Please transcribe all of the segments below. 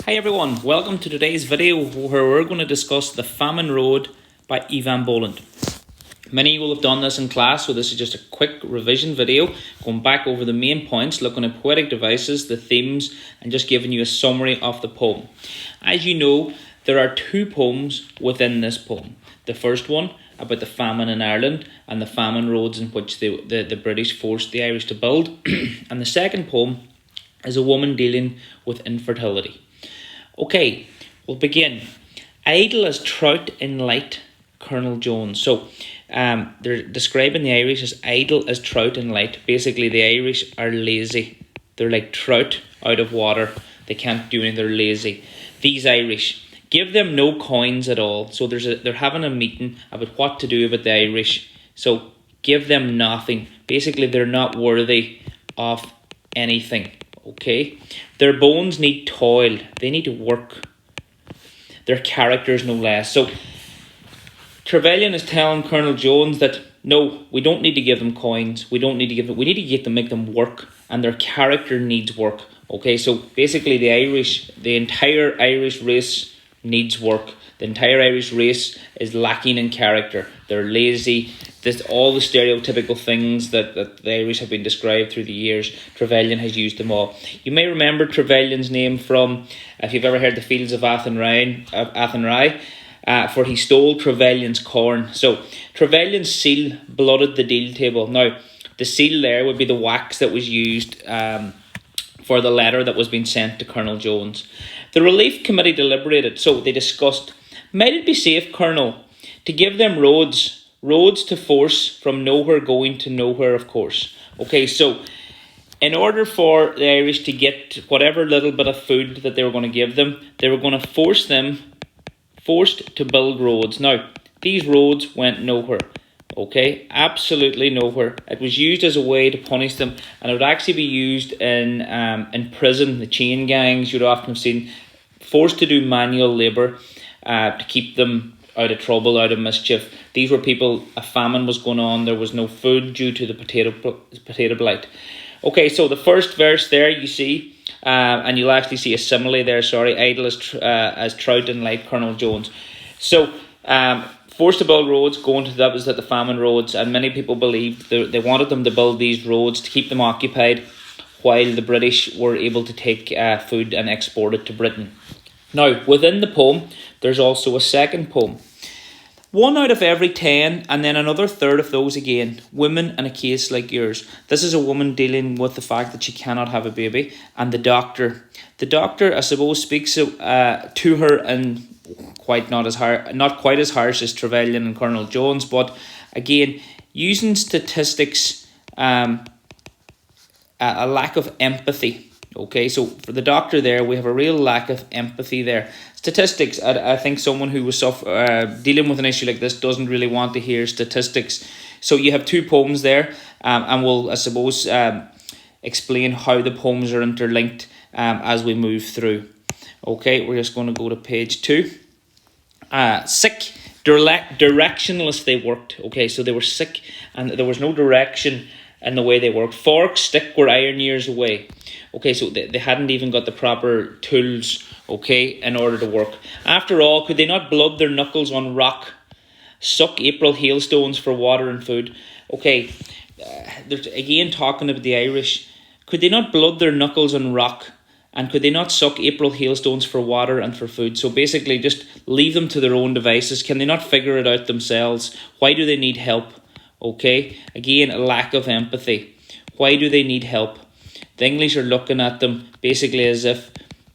Hi everyone, welcome to today's video where we're going to discuss The Famine Road by Ivan Boland. Many of you will have done this in class, so this is just a quick revision video, going back over the main points, looking at poetic devices, the themes, and just giving you a summary of the poem. As you know, there are two poems within this poem. The first one about the famine in Ireland and the famine roads in which the British forced the Irish to build. And the second poem is a woman dealing with infertility. Okay, we'll begin. Idle as trout in light, Colonel Jones. So they're describing the Irish as idle as trout in light. Basically, the Irish are lazy. They're like trout out of water. They can't do anything. They're lazy. These Irish, give them no coins at all. So they're having a meeting about what to do about the Irish. So give them nothing. Basically, they're not worthy of anything. Okay, their bones need toil. They need to work. Their characters no less. So Trevelyan is telling Colonel Jones that no, we don't need to give them coins. We don't need to give them. We need to get them, make them work, and their character needs work. Okay, so basically the entire Irish race needs work. The entire Irish race is lacking in character. They're lazy. All the stereotypical things that the Irish have been described through the years. Trevelyan has used them all. You may remember Trevelyan's name from, if you've ever heard the Fields of Athenry, for he stole Trevelyan's corn. So Trevelyan's seal blooded the deal table. Now, the seal there would be the wax that was used for the letter that was being sent to Colonel Jones. The Relief Committee deliberated, so they discussed, might it be safe, Colonel, to give them roads to force from nowhere going to nowhere, of course. Okay, so in order for the Irish to get whatever little bit of food that they were going to give them, they were going to forced to build roads. Now, these roads went nowhere. Okay, absolutely nowhere. It was used as a way to punish them, and it would actually be used in prison. The chain gangs you'd often have seen forced to do manual labour to keep them out of trouble, out of mischief. These were people, a famine was going on, there was no food due to the potato blight. Okay, so the first verse there you see, and you'll actually see a simile there, idle as trout in light, Colonel Jones. So, forced to build roads, that was at the famine roads, and many people believed they wanted them to build these roads to keep them occupied while the British were able to take food and export it to Britain. Now, within the poem, there's also a second poem. 1 out of every 10, and then another third of those again, women in a case like yours. This is a woman dealing with the fact that she cannot have a baby, and the doctor. The doctor, I suppose, speaks to her and not quite as harsh as Trevelyan and Colonel Jones, but again, using statistics, a lack of empathy. Okay, so for the doctor there, we have a real lack of empathy there. Statistics, I think someone who was dealing with an issue like this doesn't really want to hear statistics. So you have two poems there, and we'll, I suppose, explain how the poems are interlinked as we move through. Okay, we're just going to go to page 2. Sick, directionless they worked. Okay, so they were sick and there was no direction in the way they worked. Fork, stick were iron years away. Okay, so they hadn't even got the proper tools, okay, in order to work. After all, could they not blood their knuckles on rock, suck April hailstones for water and food? Okay, there's again talking about the Irish. Could they not blood their knuckles on rock? And could they not suck April hailstones for water and for food? So basically just leave them to their own devices. Can they not figure it out themselves? Why do they need help? Okay, again, a lack of empathy. Why do they need help? The English are looking at them basically as if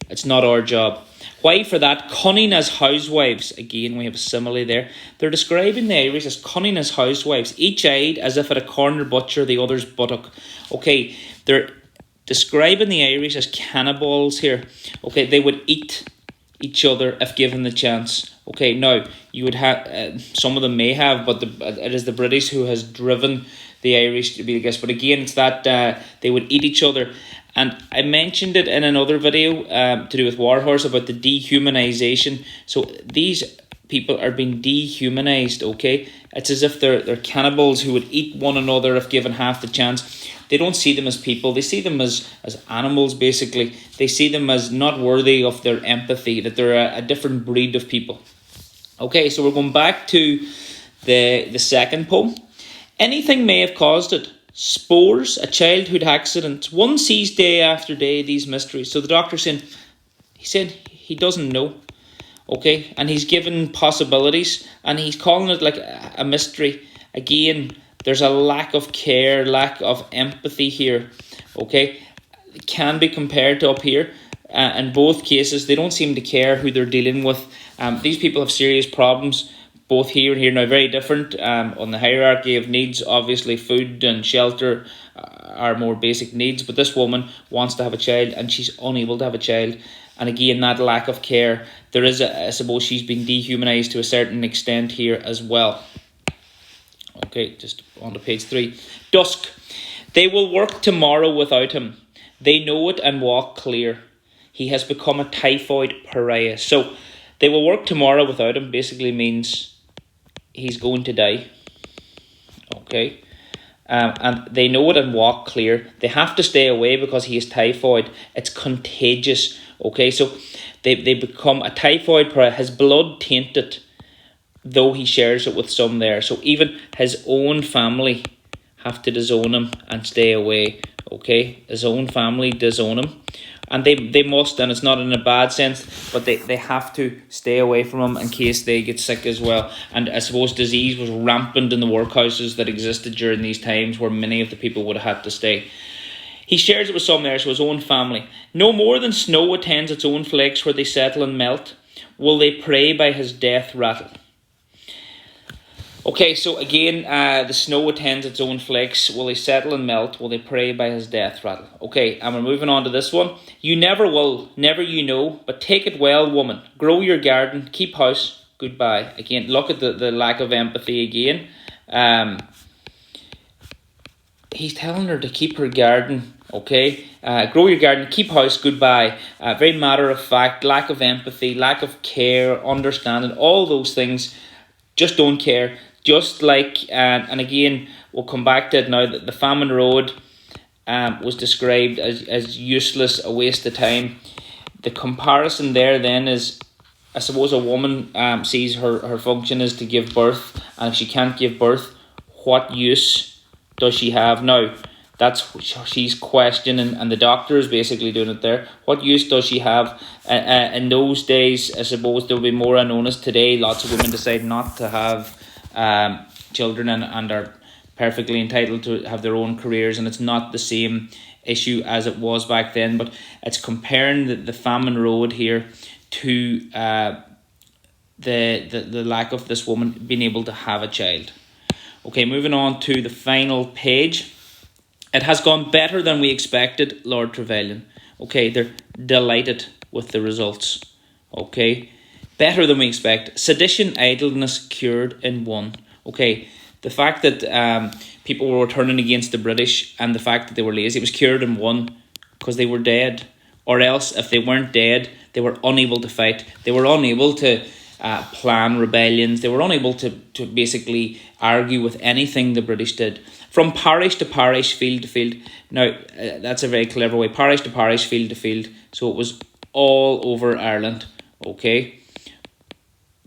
it's not our job. Why for that? Cunning as housewives. Again, we have a simile there. They're describing the Irish as cunning as housewives, each eyed as if at a corner butcher, the other's buttock. Okay, they're describing the Irish as cannibals here. Okay, they would eat each other if given the chance. Okay, now, you would have, some of them may have, but it is the British who has driven the Irish to be the guest. But again, it's that they would eat each other. And I mentioned it in another video to do with Warhorse about the dehumanization. So these people are being dehumanized, okay? It's as if they're cannibals who would eat one another if given half the chance. they don't see them as people. They see them as animals, basically. They see them as not worthy of their empathy, that they're a different breed of people. Okay, so we're going back to the second poem. Anything may have caused it. Spores, a childhood accident. One sees day after day these mysteries. So the doctor's saying, he doesn't know. Okay, and he's given possibilities, and he's calling it like a mystery. Again, there's a lack of care, lack of empathy here. Okay, it can be compared to up here. In both cases, they don't seem to care who they're dealing with. These people have serious problems, both here and here. Now, very different on the hierarchy of needs. Obviously, food and shelter are more basic needs, but this woman wants to have a child, and she's unable to have a child. And again, that lack of care. There is, I suppose, she's been dehumanized to a certain extent here as well. Okay, just on to page 3. Dusk. They will work tomorrow without him. They know it and walk clear. He has become a typhoid pariah. So, they will work tomorrow without him basically means he's going to die. Okay. And they know it and walk clear. They have to stay away because he is typhoid. It's contagious. Okay, so they become a typhoid pariah. His blood tainted, though he shares it with some there. So even his own family have to disown him and stay away. Okay, his own family disown him. And they must, and it's not in a bad sense, but they have to stay away from him in case they get sick as well. And I suppose disease was rampant in the workhouses that existed during these times where many of the people would have had to stay. He shares it with some there, so his own family. No more than snow attends its own flakes where they settle and melt, will they pray by his death rattle. Okay, so again, the snow attends its own flakes. Will they settle and melt? Will they pray by his death rattle? Okay, and we're moving on to this one. You never will, never you know, but take it well, woman. Grow your garden, keep house, goodbye. Again, look at the lack of empathy again. He's telling her to keep her garden, okay? Grow your garden, keep house, goodbye. Very matter of fact, lack of empathy, lack of care, understanding, all those things. Just don't care. Just like, and again, we'll come back to it now, that the Famine Road was described as useless, a waste of time. The comparison there then is, I suppose a woman sees her function is to give birth, and if she can't give birth, what use does she have? Now, that's what she's questioning, and the doctor is basically doing it there. What use does she have? In those days, I suppose there would be more unknown as today. Lots of women decide not to have children and are perfectly entitled to have their own careers, and it's not the same issue as it was back then. But it's comparing the Famine Road here to the lack of this woman being able to have a child. Okay, moving on to the final page. It has gone better than we expected, Lord Trevelyan. Okay, they're delighted with the results. Okay, better than we expect. Sedition, idleness cured in one. Okay, the fact that people were turning against the British and the fact that they were lazy, it was cured in one because they were dead. Or else, if they weren't dead, they were unable to fight. They were unable to plan rebellions. They were unable to basically argue with anything the British did. From parish to parish, field to field. Now, that's a very clever way. Parish to parish, field to field. So it was all over Ireland. Okay.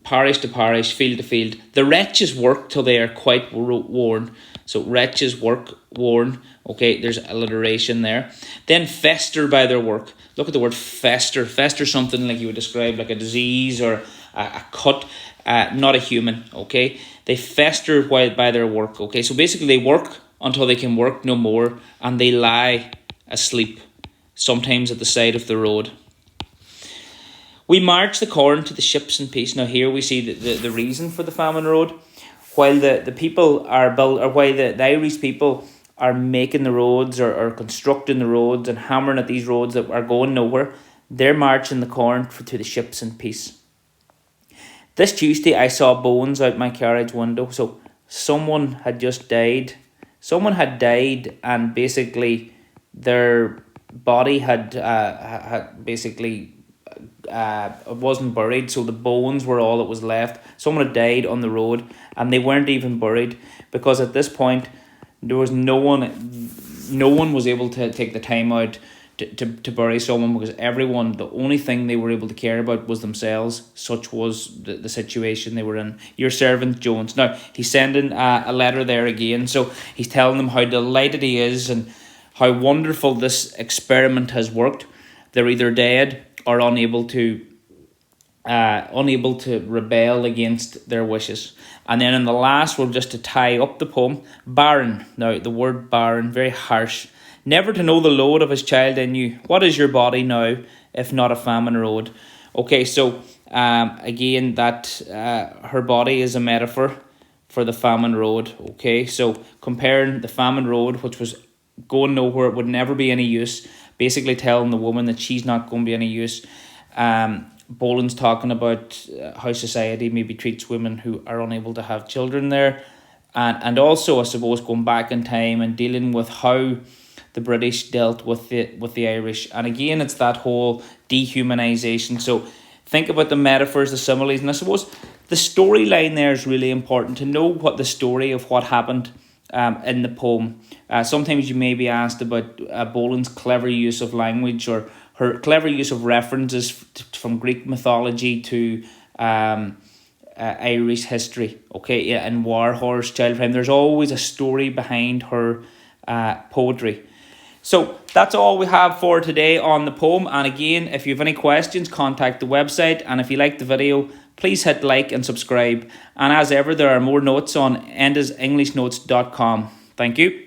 Parish to parish, field to field. The wretches work till they are quite worn. So wretches work, worn. Okay, there's alliteration there. Then fester by their work. Look at the word fester. Fester, something like you would describe like a disease or a cut, not a human. Okay, they fester by their work. Okay, so basically they work until they can work no more, and they lie asleep, sometimes at the side of the road. We march the corn to the ships in peace. Now here we see the reason for the Famine Road. While the people are built, or while the Irish people are making the roads or constructing the roads and hammering at these roads that are going nowhere, they're marching the corn to the ships in peace. This Tuesday I saw bones out my carriage window. So someone had just died. Someone had died, and basically their body had basically it wasn't buried, so the bones were all that was left. Someone had died on the road, and they weren't even buried because at this point there was no one no one was able to take the time out to bury someone, because everyone, the only thing they were able to care about was themselves. Such was the situation they were in. Your servant Jones. Now, he's sending a letter there again. So he's telling them how delighted he is and how wonderful this experiment has worked. They're either dead or unable to rebel against their wishes. And then in the last one, just to tie up the poem, barren. Now, the word barren, very harsh. Never to know the load of his child in you. What is your body now, if not a famine road? Okay, so again, that her body is a metaphor for the famine road. Okay, so comparing the famine road, which was going nowhere, it would never be any use, basically telling the woman that she's not going to be any use. Boland's talking about how society maybe treats women who are unable to have children there. And also, I suppose, going back in time and dealing with how the British dealt with the Irish. And again, it's that whole dehumanization. So think about the metaphors, the similes, and I suppose the storyline there is really important, to know what the story of what happened in the poem. Sometimes you may be asked about Boland's clever use of language, or her clever use of references from Greek mythology to Irish history. Okay, yeah, and War Horse, Child Prime. There's always a story behind her poetry. So that's all we have for today on the poem. And again, if you have any questions, contact the website. And if you like the video, please hit like and subscribe. And as ever, there are more notes on endasEnglishNotes.com. Thank you.